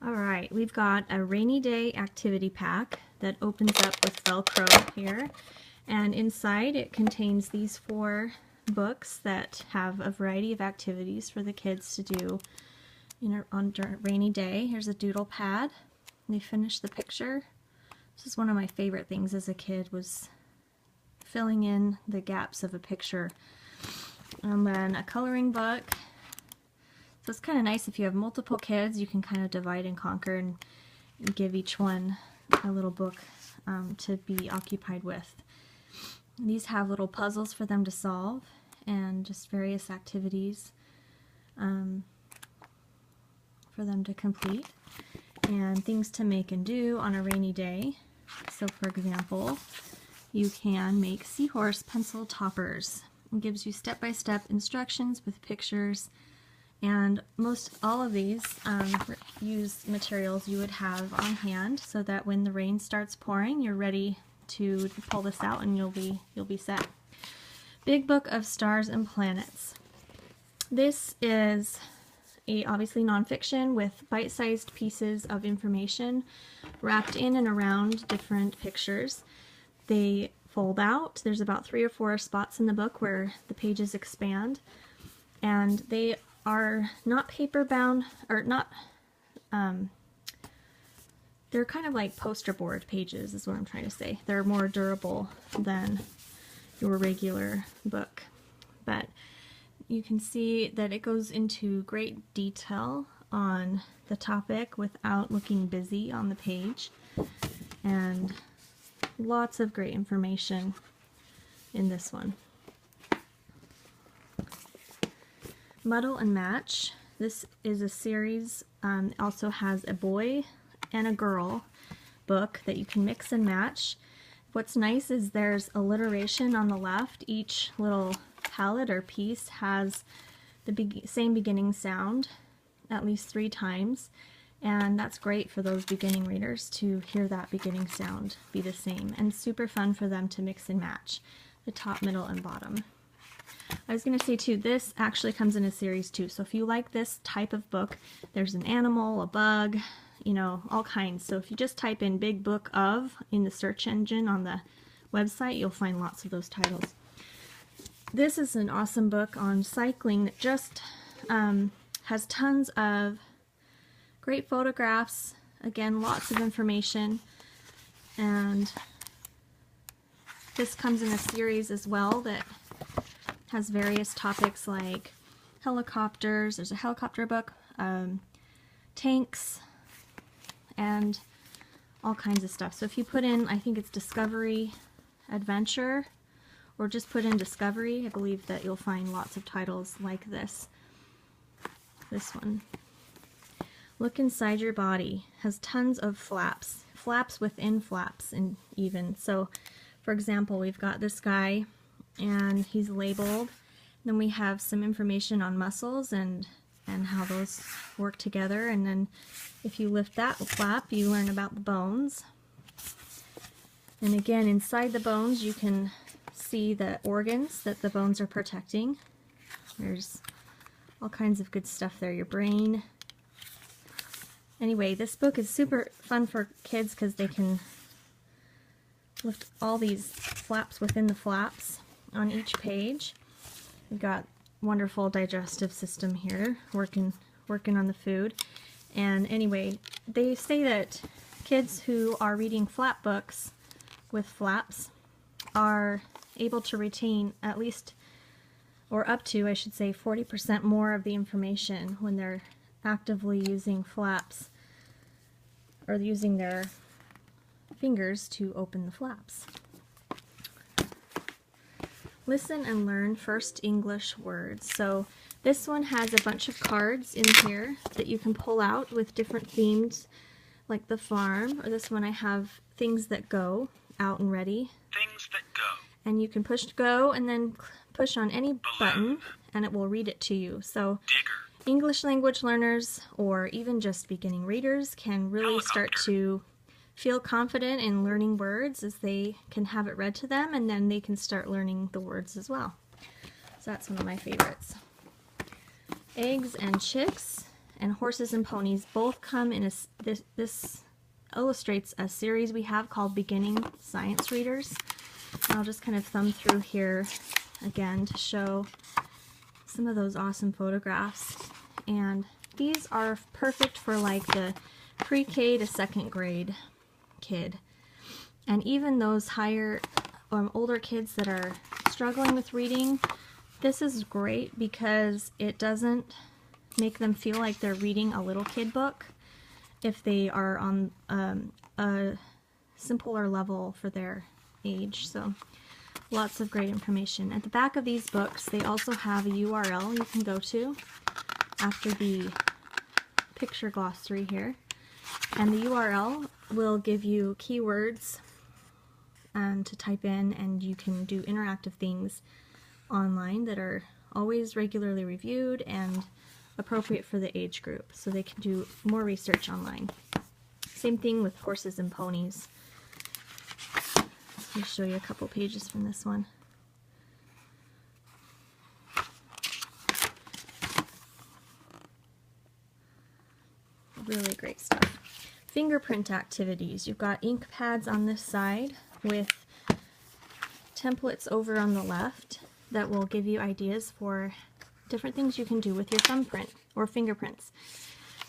All right, we've got a rainy day activity pack that opens up with Velcro here, and inside it contains these 4 books that have a variety of activities for the kids to do on a rainy day. Here's a doodle pad. They finished the picture. This is one of my favorite things as a kid, was filling in the gaps of a picture. And then a coloring book. So it's kind of nice if you have multiple kids, you can kind of divide and conquer and give each one a little book to be occupied with. These have little puzzles for them to solve and just various activities for them to complete and things to make and do on a rainy day. So for example, you can make seahorse pencil toppers. It gives you step-by-step instructions with pictures. And most all of these use materials you would have on hand so that when the rain starts pouring, you're ready to pull this out and you'll be set. Big Book of Stars and Planets. This is obviously nonfiction with bite-sized pieces of information wrapped in and around different pictures. They fold out. There's about 3 or 4 spots in the book where the pages expand, and they are not paper bound, or not, they're kind of like poster board pages is what I'm trying to say. They're more durable than your regular book, but you can see that it goes into great detail on the topic without looking busy on the page, and lots of great information in this one. Muddle and Match. This is a series, also has a boy and a girl book that you can mix and match. What's nice is there's alliteration on the left. Each little palette or piece has the same beginning sound at least 3 times, and that's great for those beginning readers to hear that beginning sound be the same, and super fun for them to mix and match the top, middle, and bottom. I was going to say too, this actually comes in a series too, so if you like this type of book, there's an animal, a bug, you know, all kinds. So if you just type in Big Book of in the search engine on the website, you'll find lots of those titles. This is an awesome book on cycling that just has tons of great photographs, again, lots of information, and this comes in a series as well that has various topics like helicopters. There's a helicopter book, tanks, and all kinds of stuff. So if you put in, I think it's Discovery Adventure, or just put in Discovery, I believe that you'll find lots of titles like this. This one. Look Inside Your Body has tons of flaps. Flaps within flaps, and even. So, for example, we've got this guy, and he's labeled. Then we have some information on muscles and how those work together, and then if you lift that flap, you learn about the bones. And again, inside the bones, you can see the organs that the bones are protecting. There's all kinds of good stuff there, your brain. Anyway, this book is super fun for kids because they can lift all these flaps within the flaps on each page. We've got wonderful digestive system here, working on the food. And anyway, they say that kids who are reading flap books with flaps are able to retain at least, or up to, I should say, 40% more of the information when they're actively using flaps, or using their fingers to open the flaps. Listen and Learn First English Words. So this one has a bunch of cards in here that you can pull out with different themes, like the farm, or this one I have Things That Go, out and ready. Things that go. And you can push go and then push on any button and it will read it to you. So Digger. English language learners, or even just beginning readers, can really start to feel confident in learning words as they can have it read to them, and then they can start learning the words as well. So that's one of my favorites. Eggs and Chicks, and Horses and Ponies both come in this illustrates a series we have called Beginning Science Readers. And I'll just kind of thumb through here again to show some of those awesome photographs. And these are perfect for like the pre-K to second grade kid. And even those higher, older kids that are struggling with reading, this is great because it doesn't make them feel like they're reading a little kid book if they are on a simpler level for their age. So lots of great information. At the back of these books, they also have a URL you can go to after the picture glossary here. And the URL will give you keywords to type in, and you can do interactive things online that are always regularly reviewed and appropriate for the age group, so they can do more research online. Same thing with Horses and Ponies. Let me show you a couple pages from this one. Really great stuff. Fingerprint activities. You've got ink pads on this side with templates over on the left that will give you ideas for different things you can do with your thumbprint or fingerprints.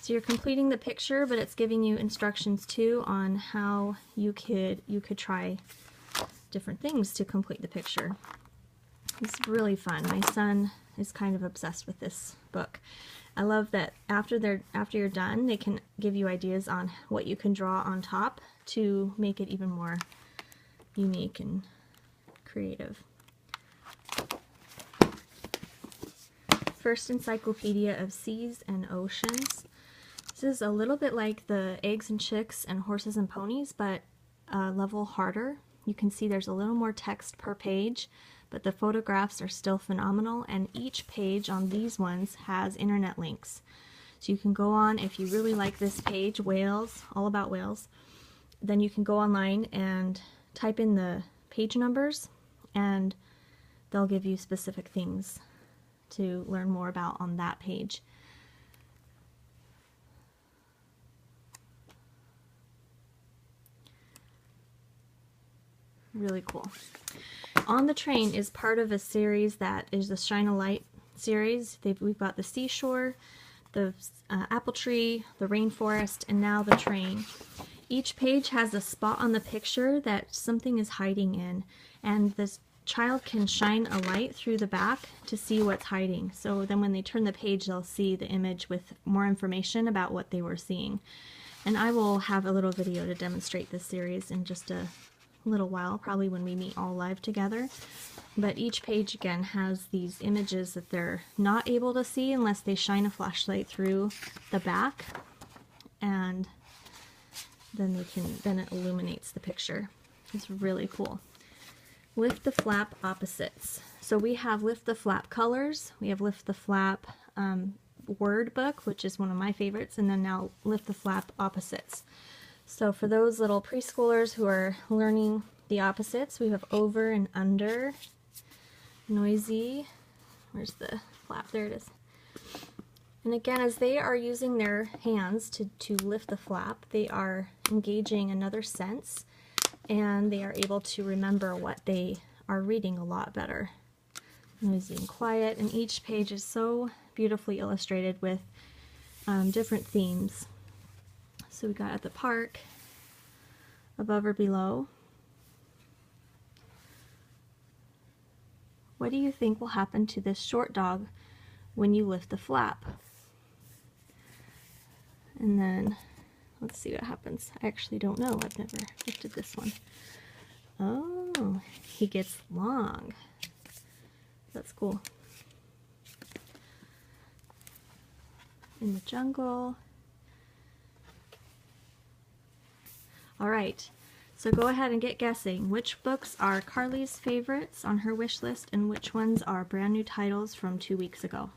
So you're completing the picture, but it's giving you instructions too on how you could try different things to complete the picture. It's really fun. My son is kind of obsessed with this book. I love that after you're done, they can give you ideas on what you can draw on top to make it even more unique and creative. First Encyclopedia of Seas and Oceans. This is a little bit like the Eggs and Chicks and Horses and Ponies, but a level harder. You can see there's a little more text per page, but the photographs are still phenomenal, and each page on these ones has internet links. So you can go on, if you really like this page, whales, all about whales, then you can go online and type in the page numbers, and they'll give you specific things to learn more about on that page. Really cool. On the Train is part of a series that is the Shine a Light series. We've got the seashore, the apple tree, the rainforest, and now the train. Each page has a spot on the picture that something is hiding in, and this child can shine a light through the back to see what's hiding. So then when they turn the page, they'll see the image with more information about what they were seeing. And I will have a little video to demonstrate this series in just a little while, probably when we meet all live together. But each page again has these images that they're not able to see unless they shine a flashlight through the back, and then it illuminates the picture. It's really cool. Lift the Flap Opposites. So we have Lift the Flap Colors, we have Lift the Flap Word Book, which is one of my favorites, and then now Lift the Flap Opposites. So for those little preschoolers who are learning the opposites, we have Over and Under, Noisy, where's the flap? There it is. And again, as they are using their hands to lift the flap, they are engaging another sense, and they are able to remember what they are reading a lot better. Noisy and Quiet, and each page is so beautifully illustrated with different themes. So we got At the Park, Above or Below. What do you think will happen to this short dog when you lift the flap? And then, let's see what happens. I actually don't know. I've never lifted this one. Oh, he gets long. That's cool. In the Jungle. All right, so go ahead and get guessing. Which books are Carly's favorites on her wish list, and which ones are brand new titles from 2 weeks ago?